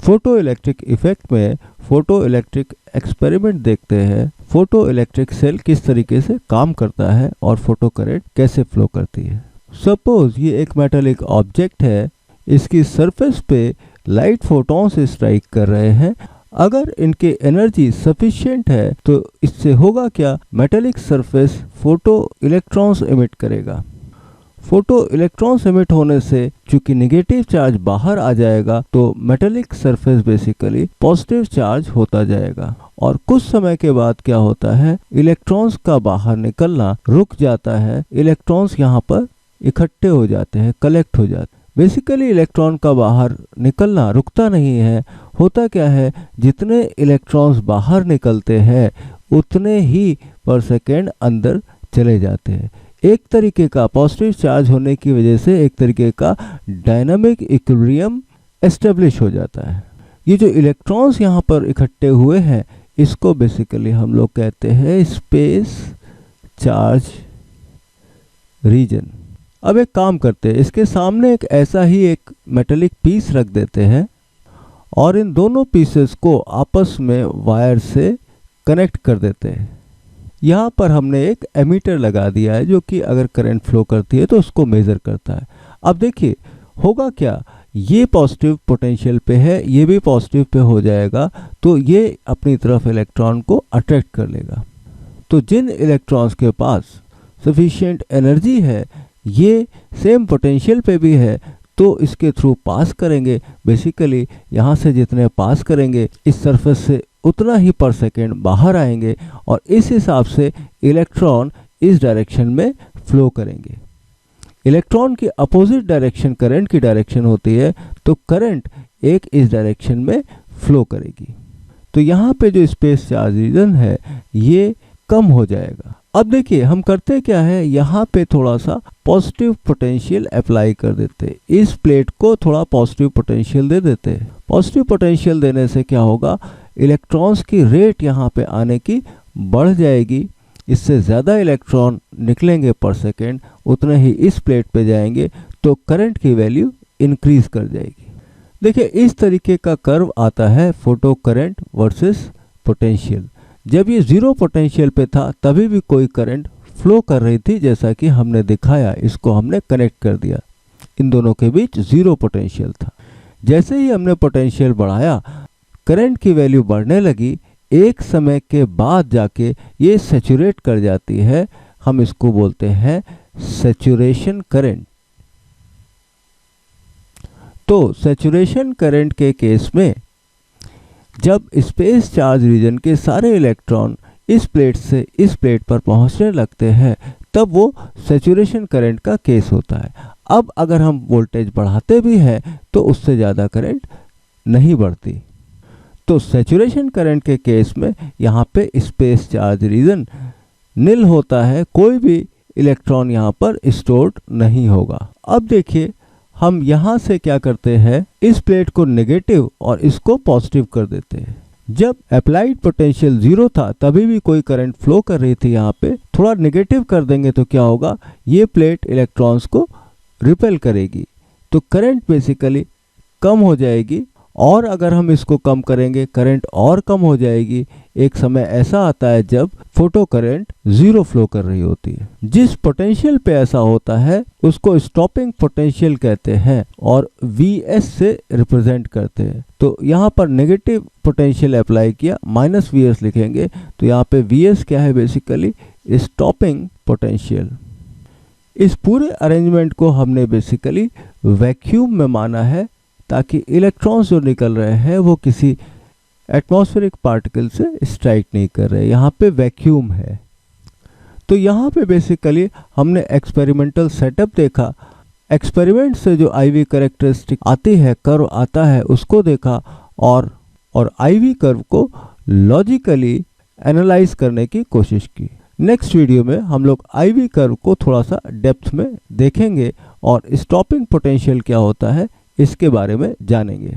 Photo electric effect में photo electric experiment देखते हैं। फोटो इलेक्ट्रिक सेल किस तरीके से काम करता है और फोटो करंट कैसे फ्लो करती है। सपोज ये एक मेटालिक ऑब्जेक्ट है, इसकी सरफेस पे लाइट फोटॉन्स स्ट्राइक कर रहे हैं। अगर इनकी एनर्जी सफिशिएंट है तो इससे होगा क्या, metallic surface photo electrons emit करेगा। फोटो इलेक्ट्रॉन्स एमिट होने से चूंकि नेगेटिव चार्ज बाहर आ जाएगा तो metallic surface basically positive charge होता जाएगा और कुछ समय के बाद क्या होता है, इलेक्ट्रॉन्स का बाहर निकलना रुक जाता है। इलेक्ट्रॉन्स यहाँ पर इकट्ठे हो जाते हैं, कलेक्ट हो जाते हैं। बेसिकली इलेक्ट्रॉन का बाहर निकलना रुकता नहीं है। होता क्या है, जितने इलेक्ट्रॉन्स बाहर निकलते हैं उतने ही पर सेकेंड अंदर चले जाते हैं। एक तरीके का पॉजिटिव चार्ज होने की वजह से एक तरीके का डायनामिक इक्विलिब्रियम एस्टेब्लिश हो जाता है। ये जो इलेक्ट्रॉन्स यहाँ पर इकट्ठे हुए हैं इसको बेसिकली हम लोग कहते हैं स्पेस चार्ज रीजन। अब एक काम करते हैं, इसके सामने एक ऐसा ही एक मेटालिक पीस रख देते हैं और इन दोनों पीसेस को आपस में वायर से कनेक्ट कर देते हैं। यहाँ पर हमने एक एमीटर लगा दिया है जो कि अगर करंट फ्लो करती है तो उसको मेज़र करता है। अब देखिए होगा क्या, ये पॉजिटिव पोटेंशियल पे है, ये भी पॉजिटिव पे हो जाएगा तो ये अपनी तरफ इलेक्ट्रॉन को अट्रैक्ट कर लेगा। तो जिन इलेक्ट्रॉन्स के पास सफिशिएंट एनर्जी है ये सेम पोटेंशियल पे भी है तो इसके थ्रू पास करेंगे। बेसिकली यहाँ से जितने पास करेंगे इस सरफेस से उतना ही पर सेकेंड बाहर आएंगे और इस हिसाब से इलेक्ट्रॉन इस डायरेक्शन में फ्लो करेंगे। इलेक्ट्रॉन की अपोजिट डायरेक्शन करंट की डायरेक्शन होती है तो करंट एक इस डायरेक्शन में फ्लो करेगी। तो यहाँ पे जो स्पेस चार्ज रीजन है ये कम हो जाएगा। अब देखिए हम करते क्या है, यहाँ पे थोड़ा सा पॉजिटिव पोटेंशियल अप्लाई कर देते हैं। इस प्लेट को थोड़ा पॉजिटिव पोटेंशियल दे देते हैं। पॉजिटिव पोटेंशियल देने से क्या होगा, इलेक्ट्रॉन्स की रेट यहाँ पे आने की बढ़ जाएगी। इससे ज़्यादा इलेक्ट्रॉन निकलेंगे पर सेकेंड, उतने ही इस प्लेट पे जाएंगे तो करंट की वैल्यू इंक्रीज कर जाएगी। देखिए इस तरीके का कर्व आता है फोटो करंट वर्सेस पोटेंशियल। जब ये जीरो पोटेंशियल पे था तभी भी कोई करंट फ्लो कर रही थी, जैसा कि हमने दिखाया। इसको हमने कनेक्ट कर दिया, इन दोनों के बीच जीरो पोटेंशियल था। जैसे ही हमने पोटेंशियल बढ़ाया करंट की वैल्यू बढ़ने लगी। एक समय के बाद जाके ये सैचुरेट कर जाती है। हम इसको बोलते हैं सैचुरेशन करंट। तो सैचुरेशन करंट के केस में जब स्पेस चार्ज रीजन के सारे इलेक्ट्रॉन इस प्लेट से इस प्लेट पर पहुंचने लगते हैं तब वो सैचुरेशन करंट का केस होता है। अब अगर हम वोल्टेज बढ़ाते भी हैं तो उससे ज़्यादा करंट नहीं बढ़ती। तो सैचुरेशन करंट के केस में यहाँ पे स्पेस चार्ज रीजन निल होता है, कोई भी इलेक्ट्रॉन यहाँ पर स्टोर्ड नहीं होगा। अब देखिए हम यहाँ से क्या करते हैं, इस प्लेट को नेगेटिव और इसको पॉजिटिव कर देते हैं। जब अप्लाइड पोटेंशियल जीरो था तभी भी कोई करंट फ्लो कर रही थी, यहाँ पे थोड़ा नेगेटिव कर देंगे तो क्या होगा, ये प्लेट इलेक्ट्रॉन्स को रिपेल करेगी तो करंट बेसिकली कम हो जाएगी। और अगर हम इसको कम करेंगे करंट और कम हो जाएगी। एक समय ऐसा आता है जब फोटो करंट जीरो फ्लो कर रही होती है। जिस पोटेंशियल पे ऐसा होता है उसको स्टॉपिंग पोटेंशियल कहते हैं और Vs से रिप्रेजेंट करते हैं। तो यहाँ पर नेगेटिव पोटेंशियल अप्लाई किया, -Vs लिखेंगे तो यहाँ पे Vs क्या है, बेसिकली स्टॉपिंग पोटेंशियल। इस पूरे अरेंजमेंट को हमने बेसिकली वैक्यूम में माना है ताकि इलेक्ट्रॉन्स जो निकल रहे हैं वो किसी एटमॉस्फेरिक पार्टिकल से स्ट्राइक नहीं कर रहे, यहाँ पे वैक्यूम है। तो यहाँ पे बेसिकली हमने एक्सपेरिमेंटल सेटअप देखा। एक्सपेरिमेंट से जो आईवी कैरेक्टरिस्टिक आती है, कर्व आता है, उसको देखा और आईवी कर्व को लॉजिकली एनालाइज करने की कोशिश की। नेक्स्ट वीडियो में हम लोग आईवी कर्व को थोड़ा सा डेप्थ में देखेंगे और स्टॉपिंग पोटेंशियल क्या होता है इसके बारे में जानेंगे।